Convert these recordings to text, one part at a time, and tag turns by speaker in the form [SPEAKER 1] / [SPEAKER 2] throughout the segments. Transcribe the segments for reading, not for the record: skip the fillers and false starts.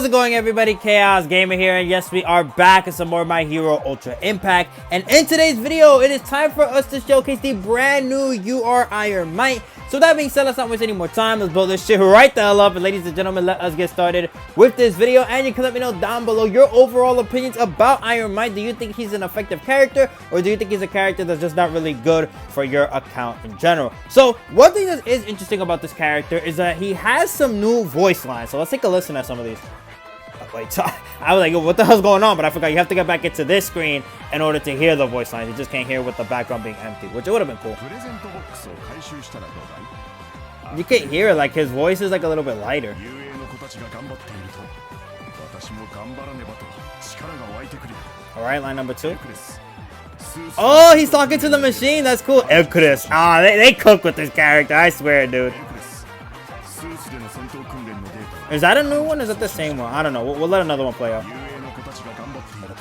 [SPEAKER 1] it going, everybody? Chaos Gamer here, and yes, we are back with some more My Hero Ultra Impact. And in today's video, it is time for us to showcase the brand new UR Iron Might. So that being said, let's not waste any more time. Let's build this shit right the hell up. And ladies and gentlemen, let us get started with this video. And you can let me know down below your overall opinions about Iron Might. Do you think he's an effective character, or do you think he's a character that's just not really good for your account in general? So one thing that is interesting about this character is that he has some new voice lines. So let's take a listen at some of these. Wait, so I was like, what the hell's going on? But I forgot you have to get back into this screen in order to hear the voice lines. You just can't hear with the background being empty, which it would have been cool. You can hear like his voice is like a little bit lighter. Alright, line number 2. Oh, he's talking to the machine. That's cool. Icarus. Ah, they cook with this character. I swear, dude. Is that a new one? Or is that the same one? I don't know. We'll let another one play out.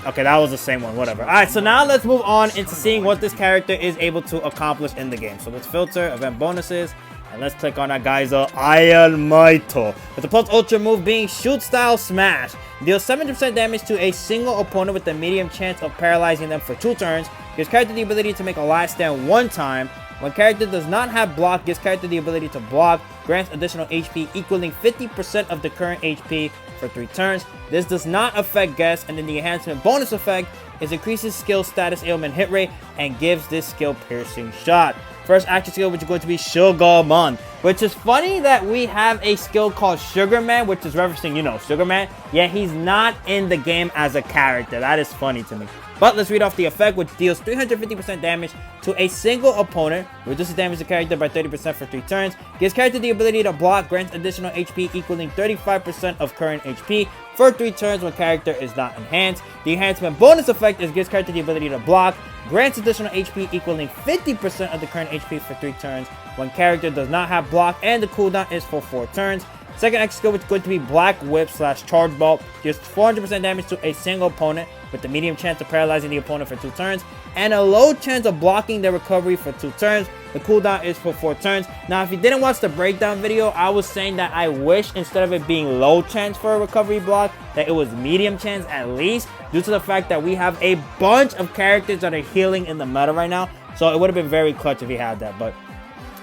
[SPEAKER 1] Okay, that was the same one. Whatever. Alright, so now let's move on into seeing what this character is able to accomplish in the game. So let's filter event bonuses. And let's click on that guy's Iron Might. With the Pulse Ultra move being Shoot Style Smash. Deals 70% damage to a single opponent with a medium chance of paralyzing them for 2 turns. Gives character the ability to make a last stand 1 time. When character does not have block, gives character the ability to block. Grants additional HP equaling 50% of the current HP for 3 turns. This does not affect guess, and then the enhancement bonus effect is increases skill status ailment hit rate and gives this skill piercing shot. First action skill, which is going to be Sugar Man, which is funny that we have a skill called Sugar Man, which is referencing, you know, Sugar Man. Yet he's not in the game as a character. That is funny to me. But let's read off the effect, which deals 350% damage to a single opponent, reduces damage to character by 30% for 3 turns, gives character the ability to block, grants additional HP equaling 35% of current HP for 3 turns when character is not enhanced. The enhancement bonus effect is gives character the ability to block, grants additional HP equaling 50% of the current HP for 3 turns when character does not have block, and the cooldown is for 4 turns. Second X skill, which is going to be Black Whip / Charge Ball, gives 400% damage to a single opponent with a medium chance of paralyzing the opponent for 2 turns and a low chance of blocking their recovery for 2 turns. The cooldown is for 4 turns. Now, if you didn't watch the breakdown video, I was saying that I wish instead of it being low chance for a recovery block, that it was medium chance at least, due to the fact that we have a bunch of characters that are healing in the meta right now. So it would have been very clutch if he had that, but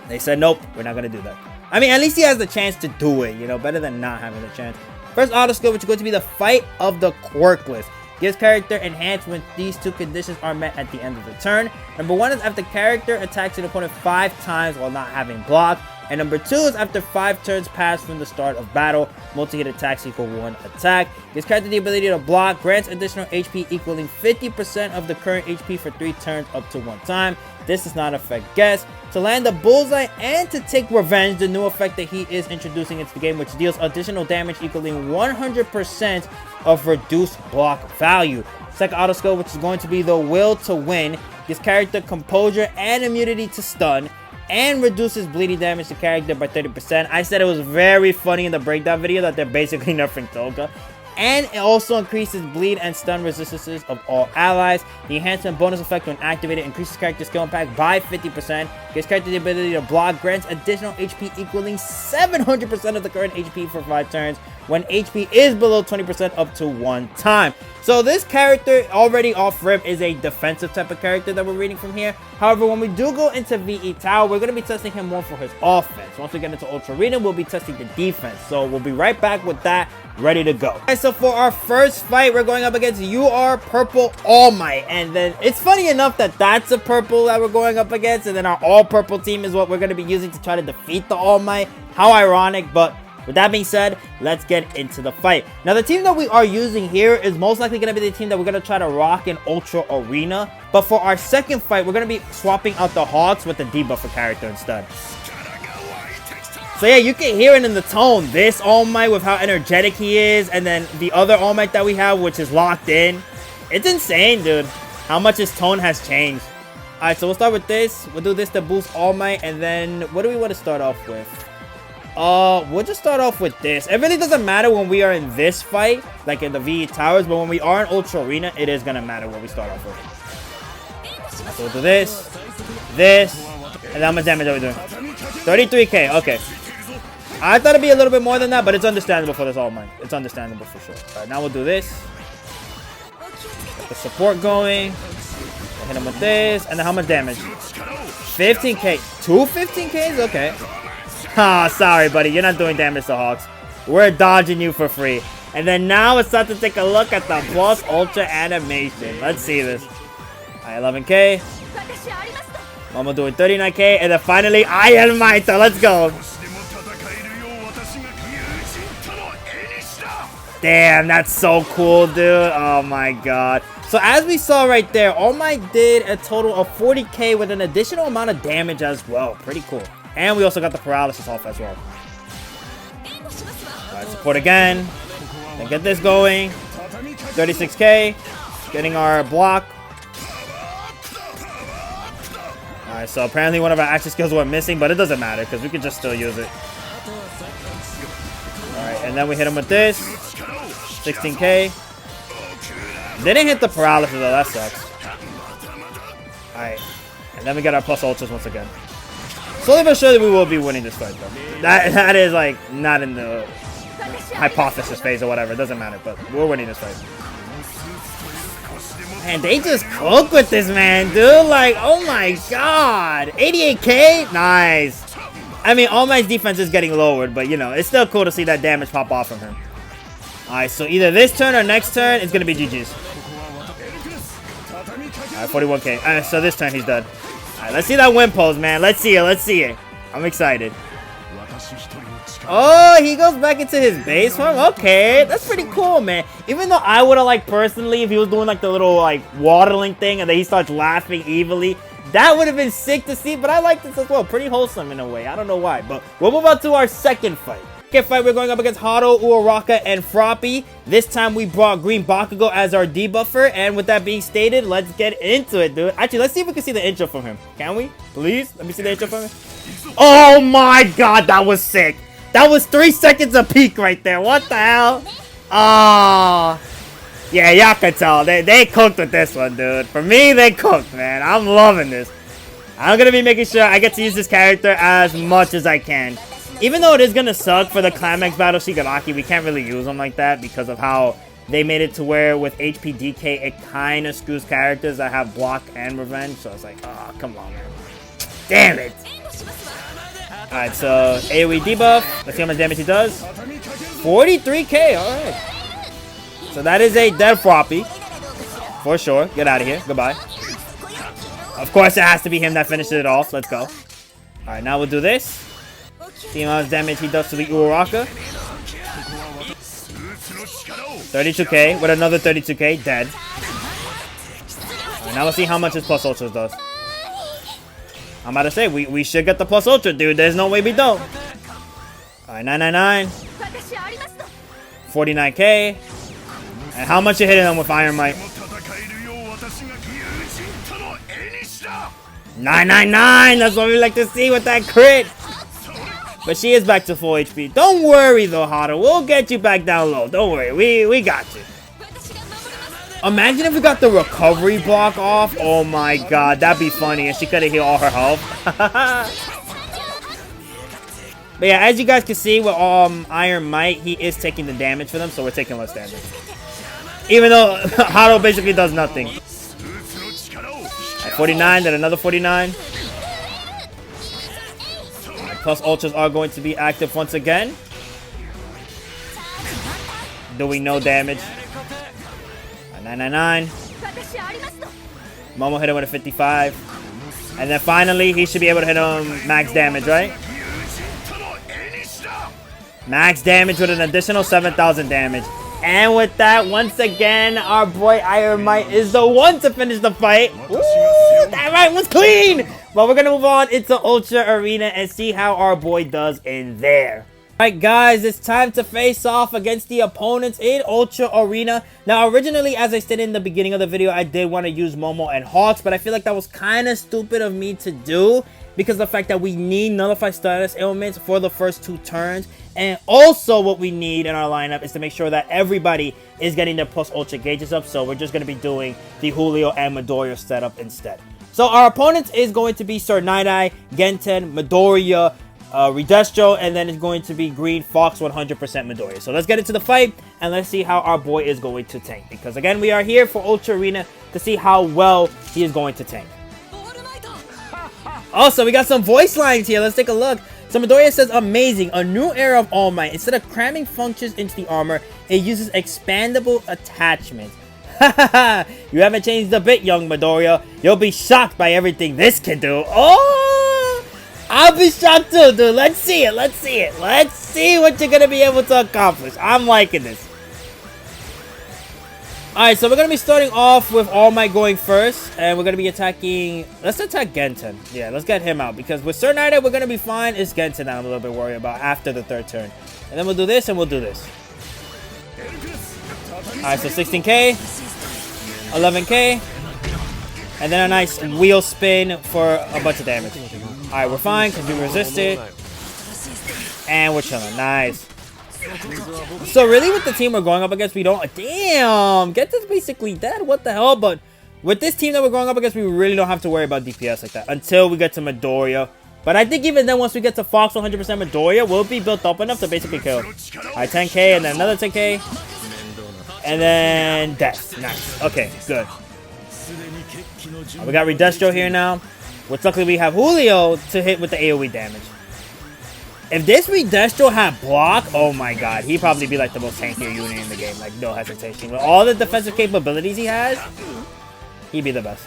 [SPEAKER 1] they said, nope, we're not going to do that. I mean, at least he has the chance to do it, you know, better than not having the chance. First auto skill, which is going to be the Fight of the Quirkless. Gives character enhanced when these 2 conditions are met at the end of the turn. Number 1 is after character attacks an opponent 5 times while not having block. And number 2 is after 5 turns pass from the start of battle. Multi-hit attacks equal 1 attack. Gives character the ability to block. Grants additional HP equaling 50% of the current HP for 3 turns up to 1 time. This does not affect guess. To land a bullseye and to take revenge, the new effect that he is introducing into the game, which deals additional damage equaling 100% of reduced block value. Second auto skill, which is going to be the Will to Win, gives character composure and immunity to stun, and reduces bleeding damage to character by 30%. I said it was very funny in the breakdown video that they're basically nerfing Toga. And it also increases bleed and stun resistances of all allies. The enhancement bonus effect when activated increases character skill impact by 50%. Gives character the ability to block. Grants additional HP equaling 700% of the current HP for 5 turns when HP is below 20% up to 1 time. So this character already off rip is a defensive type of character that we're reading from here. However, when we do go into VE Tower, we're going to be testing him more for his offense. Once we get into Ultra Arena, we'll be testing the defense. So we'll be right back with that, ready to go. Alright, so for our first fight, we're going up against UR Purple All Might. And then it's funny enough that that's a purple that we're going up against, and then our all purple team is what we're going to be using to try to defeat the All Might. How ironic, but with that being said, let's get into the fight. Now, the team that we are using here is most likely going to be the team that we're going to try to rock in Ultra Arena. But for our second fight, we're going to be swapping out the Hawks with the debuffer character instead. So yeah, you can hear it in the tone. This All Might with how energetic he is, and then the other All Might that we have, which is locked in. It's insane, dude, how much his tone has changed. Alright, so we'll start with this. We'll do this to boost All Might, and then what do we want to start off with? We'll just start off with this. It really doesn't matter when we are in this fight, like in the VE Towers, but when we are in Ultra Arena, it is gonna matter what we start off with. So we'll do this, and how much damage are we doing? 33k, okay. I thought it'd be a little bit more than that, but it's understandable for this All Might. It's understandable for sure. All right, now we'll do this. Get the support going. Hit him with this. And then how much damage? 15k. 2 15ks? Okay. Ah, sorry, buddy. You're not doing damage to Hawks. We're dodging you for free. And then now it's time to take a look at the Plus Ultra animation. Let's see this. Alright, 11k. Momo doing 39k. And then finally, Iron Might. Let's go. Damn, that's so cool, dude. Oh my god. So as we saw right there, All Might did a total of 40k with an additional amount of damage as well. Pretty cool. And we also got the paralysis off as well. Alright, support again. Then get this going. 36k. Getting our block. Alright, so apparently one of our action skills went missing, but it doesn't matter because we can just still use it. Alright, and then we hit him with this. 16k. They didn't hit the paralysis though, that sucks. Alright. And then we get our plus ultras once again. Slowly but surely we will be winning this fight though. That is like not in the hypothesis phase or whatever. It doesn't matter, but we're winning this fight. Man, they just cook with this man, dude. Like, oh my god. 88k? Nice. I mean, All Might's defense is getting lowered, but you know, it's still cool to see that damage pop off from him. Alright, so either this turn or next turn, it's going to be GG's. Alright, 41k. Alright, so this turn he's dead. Alright, let's see that win pose, man. Let's see it. Let's see it. I'm excited. Oh, he goes back into his base form? Okay, that's pretty cool, man. Even though I would have, like, personally, if he was doing, like, the little, like, waddling thing and then he starts laughing evilly, that would have been sick to see, but I like this as well. Pretty wholesome in a way. I don't know why, but we'll move on to our second fight. Second fight, we're going up against Hado, Uraraka, and Froppy. This time we brought Green Bakugo as our debuffer, and with that being stated, let's get into it, dude. Actually, let's see if we can see the intro from him. Can we? Please? Let me see the intro from him. Oh my god, that was sick. That was 3 seconds of peak right there. What the hell? Oh. Yeah, y'all can tell. They cooked with this one, dude. For me, they cooked, man. I'm loving this. I'm going to be making sure I get to use this character as much as I can. Even though it is going to suck for the Climax Battle Shigaraki, we can't really use them like that because of how they made it to where with HP DK, it kind of screws characters that have block and revenge. So it's like, oh, come on, man. Damn it. Alright, so AoE debuff. Let's see how much damage he does. 43k, alright. So that is a dead Froppy. For sure. Get out of here. Goodbye. Of course, it has to be him that finishes it off. Let's go. Alright, now we'll do this. See how much damage he does to the Uraraka. 32k with another 32k. Dead. Alright, now let's see how much his plus ultras does. I'm about to say, we should get the plus ultra, dude. There's no way we don't. Alright, 999. 49k. And how much you hitting him with Iron Might? 999! That's what we like to see with that crit! But she is back to full HP. Don't worry though, Hado. We'll get you back down low. Don't worry. We got you. Imagine if we got the recovery block off. Oh my god, that'd be funny. And she could have healed all her health. But yeah, as you guys can see with Iron Might, he is taking the damage for them, so we're taking less damage. Even though Hado basically does nothing. At 49, then another 49. Plus ultras are going to be active once again. Doing no damage. 999. Momo hit him with a 55. And then finally, he should be able to hit him max damage, right? Max damage with an additional 7,000 damage. And with that, once again, our boy Iron Might is the one to finish the fight. Ooh, that fight was clean! But we're going to move on into Ultra Arena and see how our boy does in there. Alright guys, it's time to face off against the opponents in Ultra Arena. Now originally, as I stated in the beginning of the video, I did want to use Momo and Hawks, but I feel like that was kind of stupid of me to do because of the fact that we need Nullify status ailments for the first 2 turns. And also what we need in our lineup is to make sure that everybody is getting their plus ultra gauges up, so we're just going to be doing the Julio and Midoriya setup instead. So our opponents is going to be Sir Night-Eye, Genten, Midoriya, Redestro, and then it's going to be green Fox 100% Midoriya. So let's get into the fight, and let's see how our boy is going to tank. Because again, we are here for Ultra Arena to see how well he is going to tank. Also, we got some voice lines here. Let's take a look. So Midoriya says, amazing, a new era of All Might. Instead of cramming functions into the armor, it uses expandable attachments. You haven't changed a bit, young Midoriya. You'll be shocked by everything this can do. Oh, I'll be shocked too, dude. Let's see it. Let's see it. Let's see what you're going to be able to accomplish. I'm liking this. Alright, so we're going to be starting off with All Might going first. And we're going to be attacking... Let's attack Genten. Yeah, let's get him out. Because with Sir Nida, we're going to be fine. It's Genten that I'm a little bit worried about after the third turn. And then we'll do this and we'll do this. Alright, so 16k. 11k. And then a nice wheel spin for a bunch of damage. Alright, we're fine because we resisted. And we're chilling. Nice. So really with the team we're going up against, we don't... Damn! Genten's basically dead. What the hell? But with this team that we're going up against, we really don't have to worry about DPS like that. Until we get to Midoriya. But I think even then, once we get to Fox 100% Midoriya, we'll be built up enough to basically kill. Alright, 10k and then another 10k. And then death. Nice. Okay, good. We got Redestro here now. Which luckily we have Julio to hit with the AoE damage. If this Redestro had block, oh my god, he'd probably be like the most tankier unit in the game. Like, no hesitation. With all the defensive capabilities he has, he'd be the best.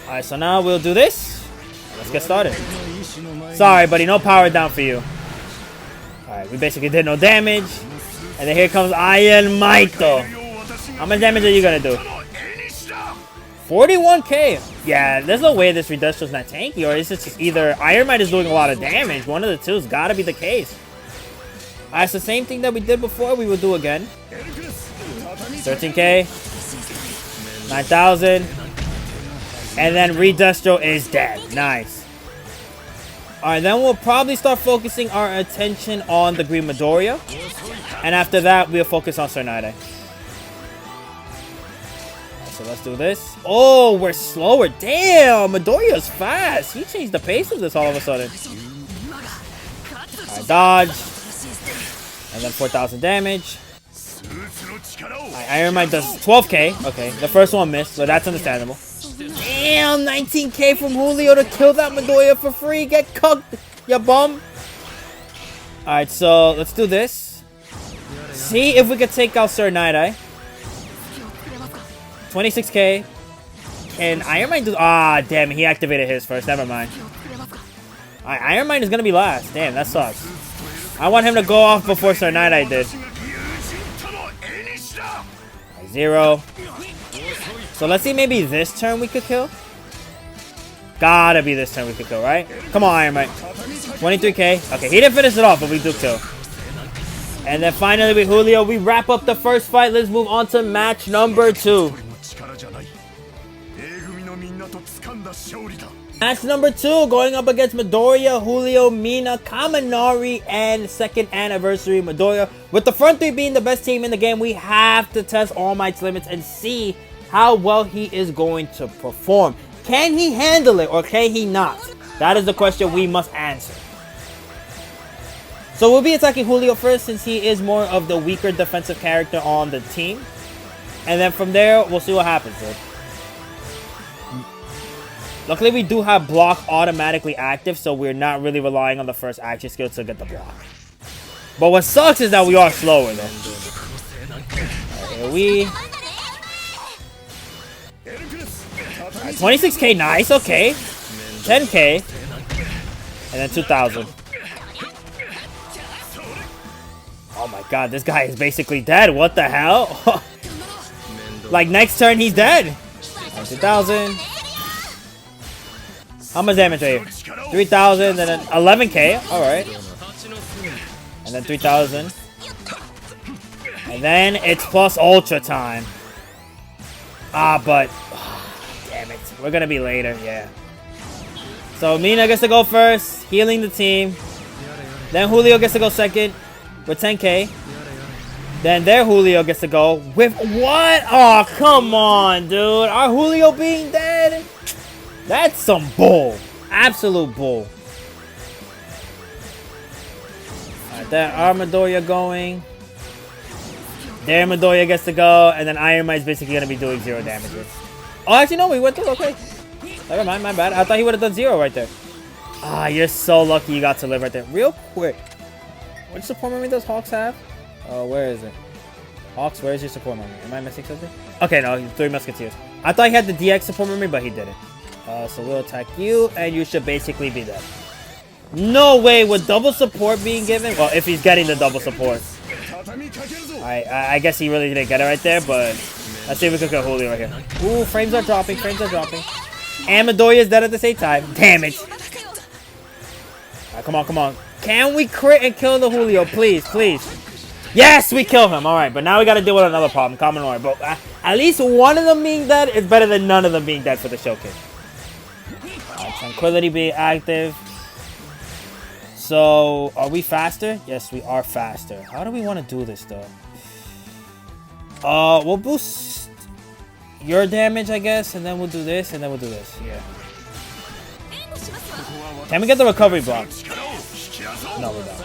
[SPEAKER 1] Alright, so now we'll do this. Let's get started. Sorry, buddy, no power down for you. Alright, we basically did no damage. And then here comes Iron Might, though. How much damage are you gonna do? 41k. Yeah, there's no way this Redestro's not tanky, or is it just either Iron Might is doing a lot of damage. One of the two's gotta be the case. Alright, it's the same thing that we did before, we will do again. 13k. 9,000. And then Redestro is dead. Nice. Alright, then we'll probably start focusing our attention on the Green Midoriya. And after that, we'll focus on Sir Nida. So let's do this. Oh, we're slower. Damn, Midoriya's fast. He changed the pace of this all of a sudden. Alright, dodge. And then 4,000 damage. Alright, Iron Might does 12k. Okay, the first one missed, so that's understandable. Damn, 19k from Julio to kill that Midoriya for free. Get cooked, you bum. Alright, so let's do this. See if we can take out Sir Nida. 26k. And Iron Might does... Ah, damn, he activated his first. Never mind. Alright, Iron Might is going to be last. Damn, that sucks. I want him to go off before Sir Nida did. 0. So let's see, maybe this turn we could kill. Gotta be this turn we could kill, right? Come on, Iron Might. 23k. Okay, he didn't finish it off, but we do kill. And then finally with Julio, we wrap up the first fight. Let's move on to match number 2. Match number 2, going up against Midoriya, Julio, Mina, Kaminari, and second anniversary Midoriya. With the front 3 being the best team in the game, we have to test All Might's limits and see how well he is going to perform. Can he handle it or can he not? That is the question we must answer. So we'll be attacking Julio first since he is more of the weaker defensive character on the team. And then from there, we'll see what happens, dude. Luckily, we do have block automatically active, so we're not really relying on the first action skill to get the block. But what sucks is that we are slower, though. Here we... 26k, nice, okay. 10k. And then 2,000. Oh my god, this guy is basically dead. What the hell? Like, next turn, he's dead. 2,000. How much damage right here? 3,000 and then 11k. Alright. And then 3,000. And then it's plus ultra time. Ah, but... damn it. We're gonna be later, yeah. So Mina gets to go first, healing the team. Then Julio gets to go second with 10k. Then their Julio gets to go with what? Oh, come on, dude. Our Julio being dead? That's some bull. Absolute bull. that our Midoriya going. There Midoriya gets to go, and then Iron Might's basically gonna be doing 0 damages. Oh, actually no, we went through. Okay, never mind, my bad. I thought he would have done 0 right there. Ah, you're so lucky you got to live right there. Real quick, what support memory does Hawks have? Oh, where is it? Hawks, where is your support memory? Am I missing something? Okay, no, 3 Musketeers. I thought he had the DX support memory, but he didn't. So we'll attack you, and you should basically be dead. No way, with double support being given? Well, if he's getting the double support. I guess he really didn't get it right there, but let's see if we can get Julio right here. Ooh, frames are dropping, frames are dropping. And Midoriya is dead at the same time. Damn it. Alright, come on, come on. Can we crit and kill the Julio? Please, please. Yes, we kill him. Alright, but now we got to deal with another problem. Kaminari. But at least one of them being dead is better than none of them being dead for the showcase. Alright, Tranquility being active. So, are we faster? Yes, we are faster. How do we want to do this, though? We'll boost your damage, I guess, and then we'll do this, and then we'll do this. Yeah. Can we get the recovery block? No, we don't.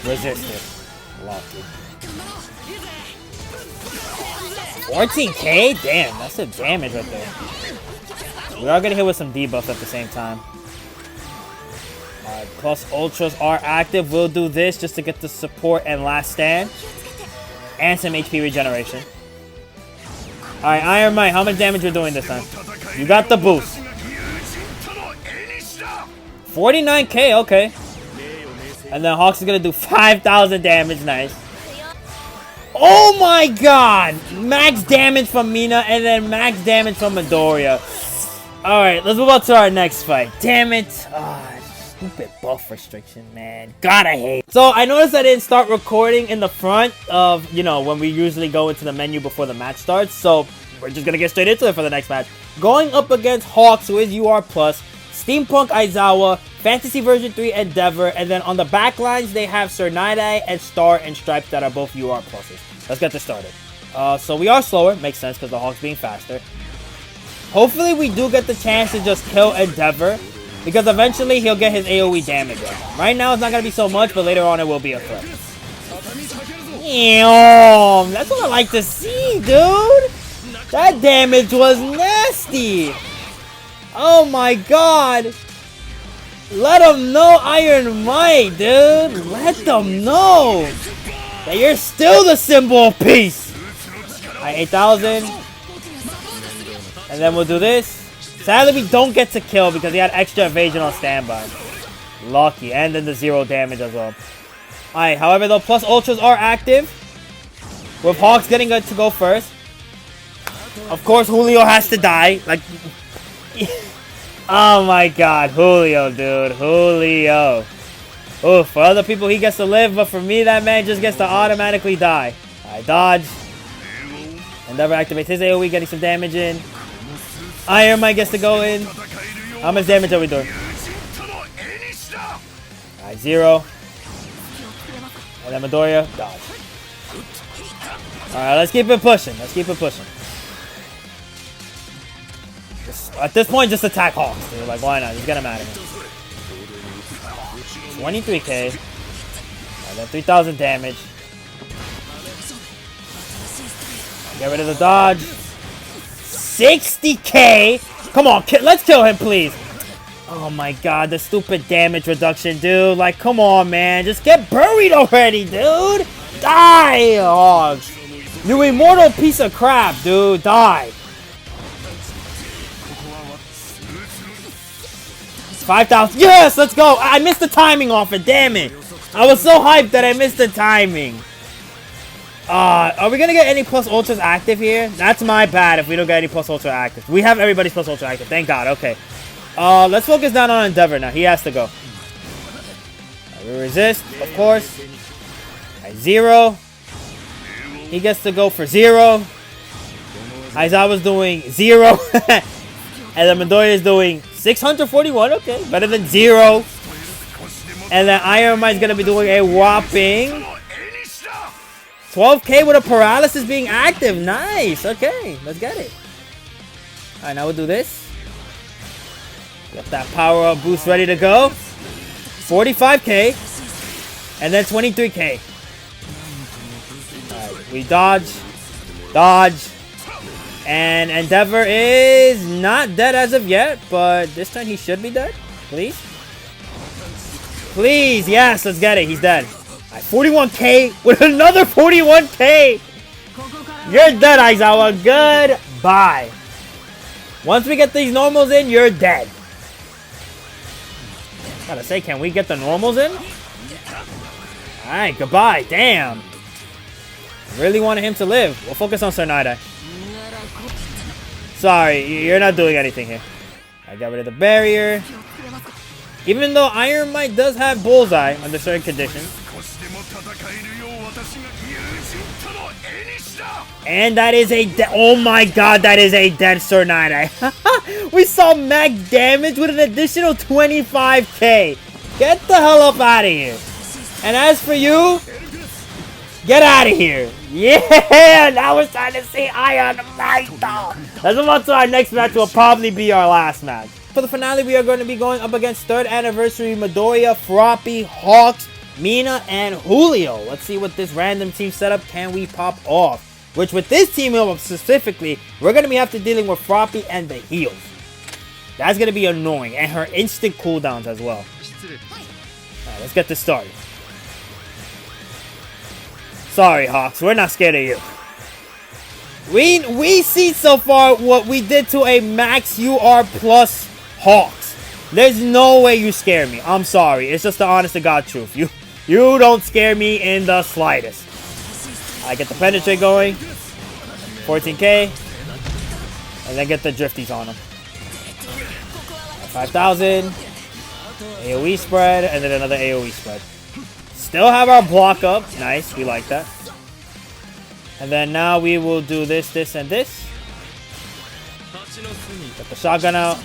[SPEAKER 1] Resist it. Locked it. 14k? Damn, that's the damage right there. We are gonna hit with some debuffs at the same time. Alright, plus ultras are active. We'll do this just to get the support and last stand. And some HP regeneration. Alright, Iron Might, how much damage we're doing this time? You got the boost. 49k, okay. And then Hawks is gonna do 5,000 damage, nice. Oh my god! Max damage from Mina and then max damage from Midoriya. Alright, let's move on to our next fight. Damn it. Stupid buff restriction, man. God, I hate it. So, I noticed I didn't start recording in the front of, you know, when we usually go into the menu before the match starts. So, we're just gonna get straight into it for the next match. Going up against Hawks, who is UR+, Steampunk Aizawa, Fantasy Version 3 Endeavor, and then on the back lines, they have Sir Night-Eye and Star and Stripes that are both UR+. Let's get this started. So, we are slower. Makes sense because the Hawks being faster. Hopefully, we do get the chance to just kill Endeavor. Because eventually he'll get his AoE damage up. Right now it's not going to be so much, but later on it will be a threat. Damn, that's what I like to see, dude. That damage was nasty. Oh my god. Let them know, Iron Might, dude. Let them know that you're still the symbol of peace. Alright, 8,000. And then we'll do this. Sadly, we don't get to kill because he had extra evasion on standby. Lucky. And then the 0 damage as well. Alright, however, though, plus ultras are active. With Hawks getting to go first. Of course, Julio has to die. Like, oh my god. Julio, dude. Julio. Ooh, for other people, he gets to live. But for me, that man just gets to automatically die. Alright, dodge. Endeavor activates his AoE, getting some damage in. Iron Might gets to go in. How much damage are we doing? Alright, 0. And then Midoriya, dodge. Alright, let's keep it pushing. Let's keep it pushing. At this point, just attack Hawks, dude. Like, why not? Just get him out of here. 23k. Alright, then 3,000 damage. Get rid of the dodge. 60k. Come on, let's kill him, please. Oh my god, the stupid damage reduction, dude. Like, come on, man. Just get buried already, dude. Die, Hogs. You immortal piece of crap, dude. Die. 5,000. Yes, let's go. I missed the timing off it. Damn it. I was so hyped that I missed the timing. Are we gonna get any plus ultras active here? That's my bad if we don't get any plus ultra active. We have everybody's plus ultra active. Thank God. Okay. Let's focus down on Endeavor now. He has to go. We resist, of course. At 0. He gets to go for 0. Aizawa's doing 0. And then Midoriya is doing 641. Okay. Better than 0. And then Iron Might's gonna be doing a whopping 12k with a paralysis being active. Nice. Okay, let's get it. Alright, now we'll do this. Get that power up boost ready to go. 45k. And then 23k. Alright, we dodge. Dodge. And Endeavor is not dead as of yet, but this turn he should be dead. Please. Please, yes, let's get it. He's dead. Alright, 41k with another 41k. You're dead, Aizawa. Goodbye. Once we get these normals in, you're dead. Gotta say, can we get the normals in? Alright, goodbye. Damn. Really wanted him to live. We'll focus on Sir Nidai. Sorry, you're not doing anything here. I got rid of the barrier. Even though Iron Might does have Bullseye under certain conditions. And that is a oh my god, that is a dead Sir Nidai. We saw max damage with an additional 25k. Get the hell up out of here. And as for you, get out of here. Yeah, now we're starting to see Iron Might. Let's move on to our next match. Will probably be our last match. For the finale, we are going to be going up against 3rd Anniversary Midoriya, Froppy, Hawks, Mina, and Julio. Let's see what this random team setup can we pop off. Which with this team up specifically, we're going to be after dealing with Froppy and the heals. That's going to be annoying. And her instant cooldowns as well. Alright, let's get this started. Sorry, Hawks. We're not scared of you. We see so far what we did to a max UR plus Hawks. There's no way you scare me. I'm sorry. It's just the honest to God truth. You don't scare me in the slightest. I get the penetrate going. 14k. And then get the drifties on them. 5,000. AoE spread. And then another AoE spread. Still have our block up. Nice. We like that. And then now we will do this, this, and this. Get the shotgun out.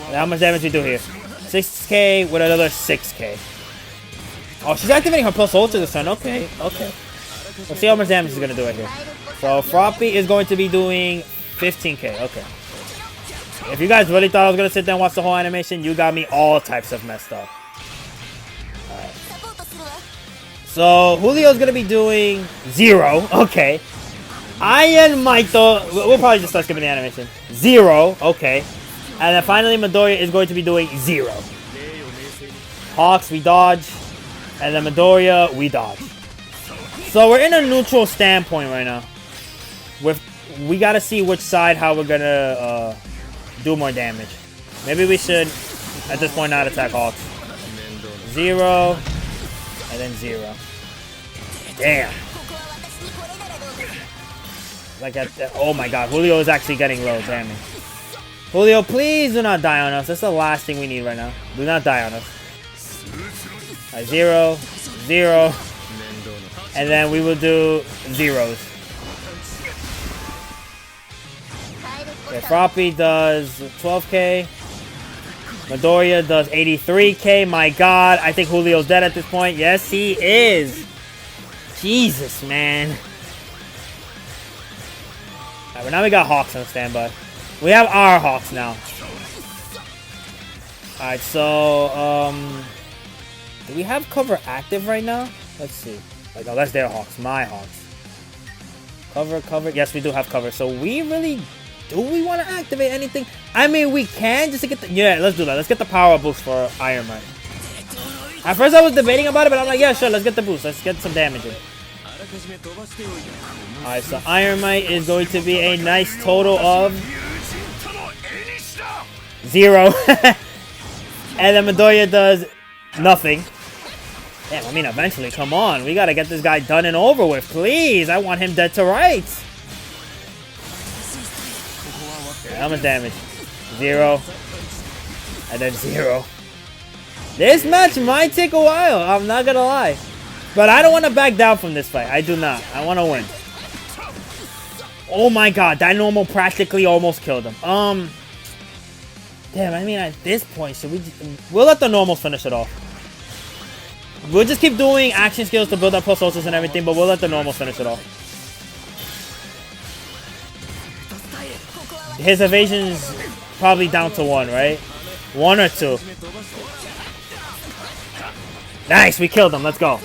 [SPEAKER 1] And how much damage we do here? 6k with another 6k. Oh, she's activating her plus ultra this turn. Okay, okay. Let's see how much damage she's going to do right here. So, Froppy is going to be doing 15k. Okay. If you guys really thought I was going to sit there and watch the whole animation, you got me all types of messed up. Alright. So, Julio's going to be doing 0. Okay. Iron Might, though, we'll probably just start skipping the animation. 0. Okay. And then finally, Midoriya is going to be doing 0. Hawks, we dodge. And then Midoriya, we dodge. So we're in a neutral standpoint right now. We gotta see which side, how we're gonna do more damage. Maybe we should, at this point, not attack Hawks. 0. And then 0. Damn. Like oh my god, Julio is actually getting low, damn it. Julio, please do not die on us. That's the last thing we need right now. Do not die on us. Right, 0, 0. And then we will do zeros. Okay, Froppy does 12k. Midoriya does 83k. My god, I think Julio's dead at this point. Yes, he is. Jesus, man. Alright, but now we got Hawks on standby. We have our Hawks now. Alright, so, do we have cover active right now? Let's see. Like, oh, that's their Hawks. My Hawks. Cover, cover. Yes, we do have cover. So, we really... Do we want to activate anything? I mean, we can just to get the... Yeah, let's do that. Let's get the power boost for Iron Man. At first, I was debating about it, but I'm like, yeah, sure, let's get the boost. Let's get some damage in. Alright, so Iron Might is going to be a nice total of 0. And then Midoriya does nothing. Damn, I mean, eventually, come on. We gotta get this guy done and over with, please. I want him dead to rights. Okay, how much damage? 0. And then 0. This match might take a while, I'm not gonna lie. But I don't want to back down from this fight. I do not. I want to win. Oh my god, that normal practically almost killed him. Damn, I mean, at this point, should we... We'll let the normals finish it off. We'll just keep doing action skills to build up plus ultras and everything, but we'll let the normals finish it off. His evasion's probably down to 1, right? 1 or 2. Nice, we killed him. Let's go.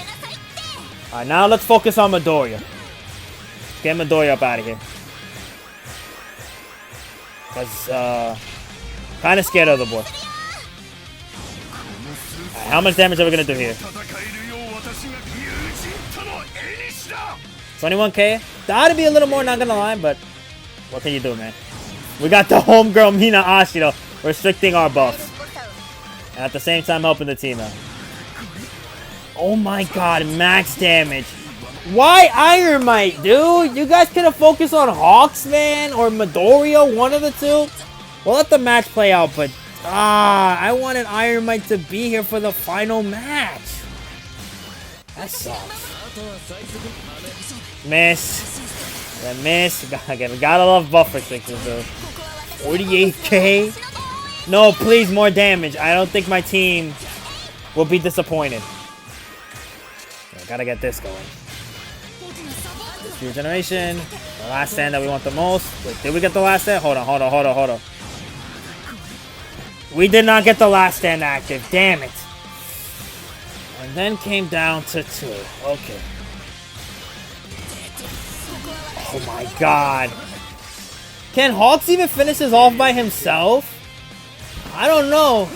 [SPEAKER 1] Alright, now let's focus on Midoriya. Get Midoriya up out of here. Because, kind of scared of the boy. Right, how much damage are we going to do here? 21k? That ought to be a little more, not going to lie, but what can you do, man? We got the homegirl Mina Ashiro restricting our buffs. And at the same time helping the team out. Oh my god, max damage. Why Iron Might, dude? You guys could have focused on Hawks, man, or Midoriya, one of the two. We'll let the match play out, but I wanted Iron Might to be here for the final match. That sucks. Miss. The miss. Gotta love buff restrictions, dude. 48k? No, please, more damage. I don't think my team will be disappointed. Gotta get this going. This regeneration. The last stand that we want the most. Wait, did we get the last stand? Hold on. We did not get the last stand active. Damn it. And then came down to 2. Okay. Oh my god. Can Hawks even finish this off by himself? I don't know.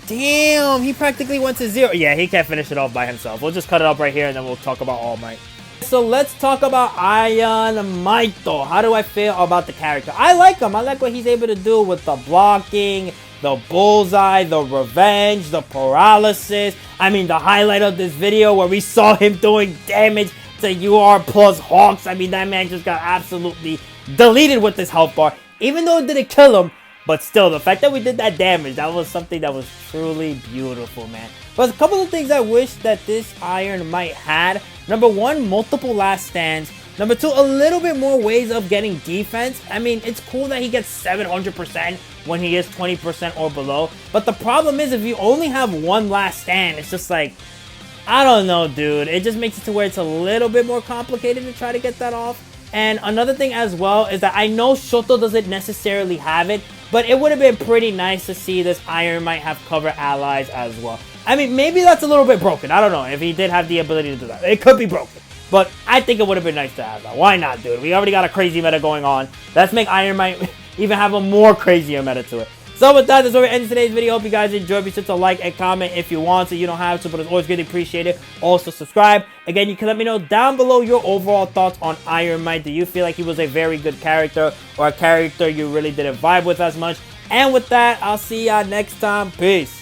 [SPEAKER 1] Damn, he practically went to 0. Yeah, he can't finish it off by himself. We'll just cut it up right here and then we'll talk about All Might. So let's talk about Iron Might though. How do I feel about the character? I like him. I like what he's able to do with the blocking, the bullseye, the revenge, the paralysis. I mean, the highlight of this video where we saw him doing damage to UR plus Hawks. I mean, that man just got absolutely deleted with this health bar. Even though it didn't kill him, but still, the fact that we did that damage, that was something that was truly beautiful, man. But a couple of things I wish that this Iron Might had. Number 1, multiple last stands. Number 2, a little bit more ways of getting defense. I mean, it's cool that he gets 700% when he is 20% or below. But the problem is, if you only have one last stand, it's just like, I don't know, dude. It just makes it to where it's a little bit more complicated to try to get that off. And another thing as well is that I know Shoto doesn't necessarily have it, but it would have been pretty nice to see this Iron Might have cover allies as well. I mean, maybe that's a little bit broken. I don't know if he did have the ability to do that. It could be broken, but I think it would have been nice to have that. Why not, dude? We already got a crazy meta going on. Let's make Iron Might even have a more crazier meta to it. So with that, that's where we end today's video. Hope you guys enjoyed. Be sure to like and comment if you want to. You don't have to, but it's always greatly appreciated. Also, subscribe. Again, you can let me know down below your overall thoughts on Iron Might. Do you feel like he was a very good character or a character you really didn't vibe with as much? And with that, I'll see y'all next time. Peace.